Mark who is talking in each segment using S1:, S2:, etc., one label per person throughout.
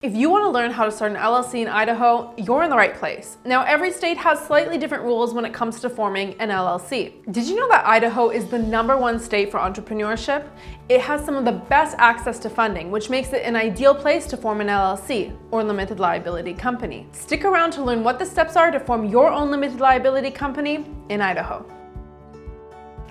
S1: If you want to learn how to start an LLC in Idaho, you're in the right place. Now, every state has slightly different rules when it comes to forming an LLC. Did you know that Idaho is the #1 state for entrepreneurship? It has some of the best access to funding, which makes it an ideal place to form an LLC, or limited liability company. Stick around to learn what the steps are to form your own limited liability company in Idaho.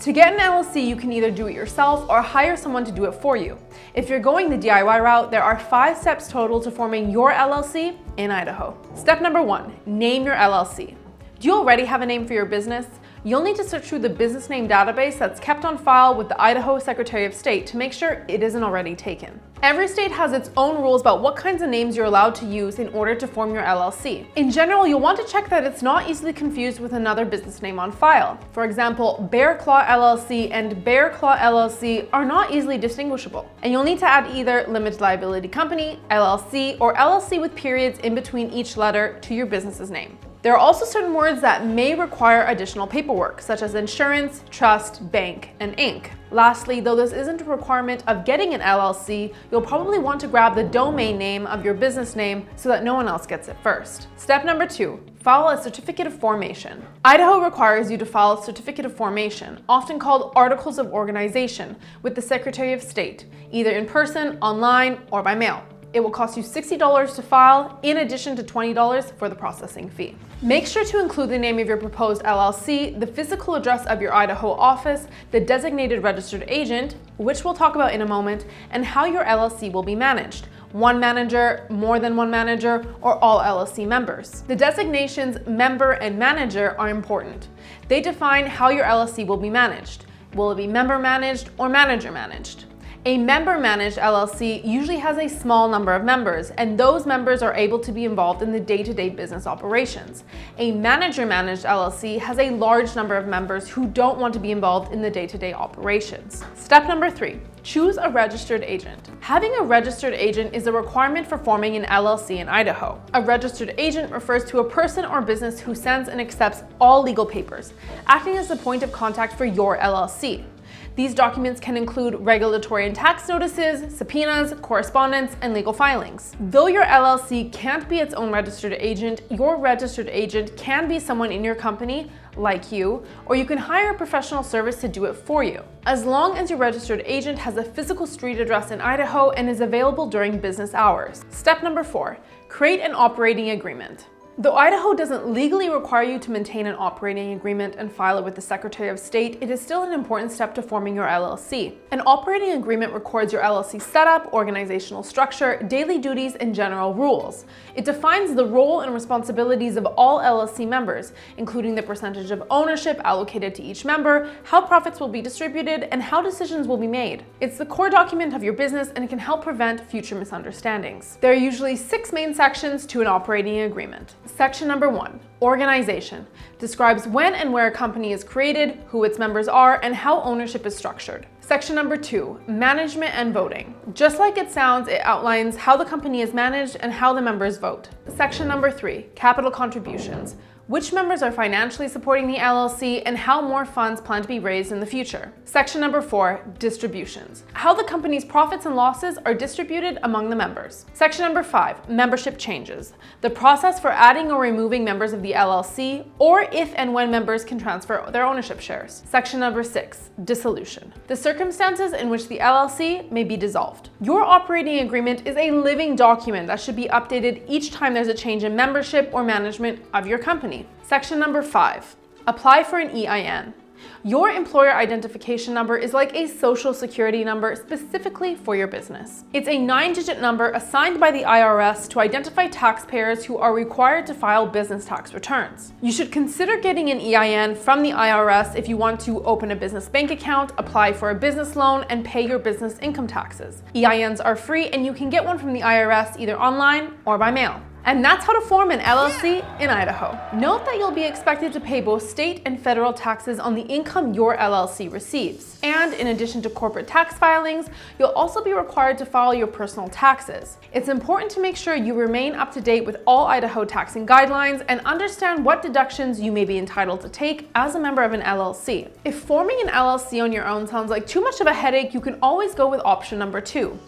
S1: To get an LLC, you can either do it yourself or hire someone to do it for you. If you're going the DIY route, there are 5 steps total to forming your LLC in Idaho. Step number 1, name your LLC. Do you already have a name for your business? You'll need to search through the business name database that's kept on file with the Idaho Secretary of State to make sure it isn't already taken. Every state has its own rules about what kinds of names you're allowed to use in order to form your LLC. In general, you'll want to check that it's not easily confused with another business name on file. For example, Bear Claw LLC and Bear Claw LLC are not easily distinguishable. And you'll need to add either limited liability company, LLC, or LLC with periods in between each letter to your business's name. There are also certain words that may require additional paperwork, such as insurance, trust, bank, and Inc. Lastly, though this isn't a requirement of getting an LLC, you'll probably want to grab the domain name of your business name so that no one else gets it first. Step number 2, file a certificate of formation. Idaho requires you to file a certificate of formation, often called articles of organization, with the Secretary of State, either in person, online, or by mail. It will cost you $60 to file, in addition to $20 for the processing fee. Make sure to include the name of your proposed LLC, the physical address of your Idaho office, the designated registered agent, which we'll talk about in a moment, and how your LLC will be managed. One manager, more than one manager, or all LLC members. The designations member and manager are important. They define how your LLC will be managed. Will it be member managed or manager managed? A member-managed LLC usually has a small number of members, and those members are able to be involved in the day-to-day business operations. A manager-managed LLC has a large number of members who don't want to be involved in the day-to-day operations. Step number 3, choose a registered agent. Having a registered agent is a requirement for forming an LLC in Idaho. A registered agent refers to a person or business who sends and accepts all legal papers, acting as the point of contact for your LLC. These documents can include regulatory and tax notices, subpoenas, correspondence, and legal filings. Though your LLC can't be its own registered agent, your registered agent can be someone in your company, like you, or you can hire a professional service to do it for you, as long as your registered agent has a physical street address in Idaho and is available during business hours. Step number 4, create an operating agreement. Though Idaho doesn't legally require you to maintain an operating agreement and file it with the Secretary of State, it is still an important step to forming your LLC. An operating agreement records your LLC setup, organizational structure, daily duties, and general rules. It defines the role and responsibilities of all LLC members, including the percentage of ownership allocated to each member, how profits will be distributed, and how decisions will be made. It's the core document of your business, and it can help prevent future misunderstandings. There are usually 6 main sections to an operating agreement. Section number 1, organization, describes when and where a company is created, who its members are, and how ownership is structured. Section number 2, management and voting. Just like it sounds, it outlines how the company is managed and how the members vote. Section number 3, capital contributions. Which members are financially supporting the LLC and how more funds plan to be raised in the future. Section number 4, distributions. How the company's profits and losses are distributed among the members. Section number 5, membership changes. The process for adding or removing members of the LLC, or if and when members can transfer their ownership shares. Section number 6, dissolution. The circumstances in which the LLC may be dissolved. Your operating agreement is a living document that should be updated each time there's a change in membership or management of your company. Section number 5, apply for an EIN. Your employer identification number is like a social security number specifically for your business. It's a 9-digit number assigned by the IRS to identify taxpayers who are required to file business tax returns. You should consider getting an EIN from the IRS if you want to open a business bank account, apply for a business loan, and pay your business income taxes. EINs are free, and you can get one from the IRS either online or by mail. And that's how to form an LLC in Idaho. Note that you'll be expected to pay both state and federal taxes on the income your LLC receives. And in addition to corporate tax filings, you'll also be required to file your personal taxes. It's important to make sure you remain up to date with all Idaho taxing guidelines and understand what deductions you may be entitled to take as a member of an LLC. If forming an LLC on your own sounds like too much of a headache, you can always go with option number 2.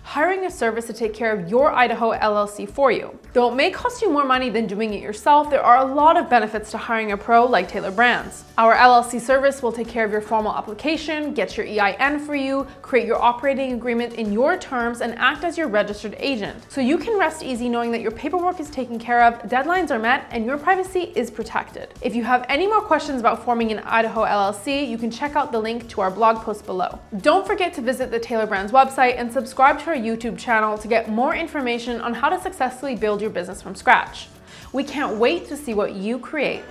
S1: hiring a service to take care of your Idaho LLC for you. Though it may cost you more money than doing it yourself, there are a lot of benefits to hiring a pro like Tailor Brands. Our LLC service will take care of your formal application, get your EIN for you, create your operating agreement in your terms, and act as your registered agent. So you can rest easy knowing that your paperwork is taken care of, deadlines are met, and your privacy is protected. If you have any more questions about forming an Idaho LLC, you can check out the link to our blog post below. Don't forget to visit the Tailor Brands website and subscribe to our YouTube channel to get more information on how to successfully build your business from scratch. We can't wait to see what you create.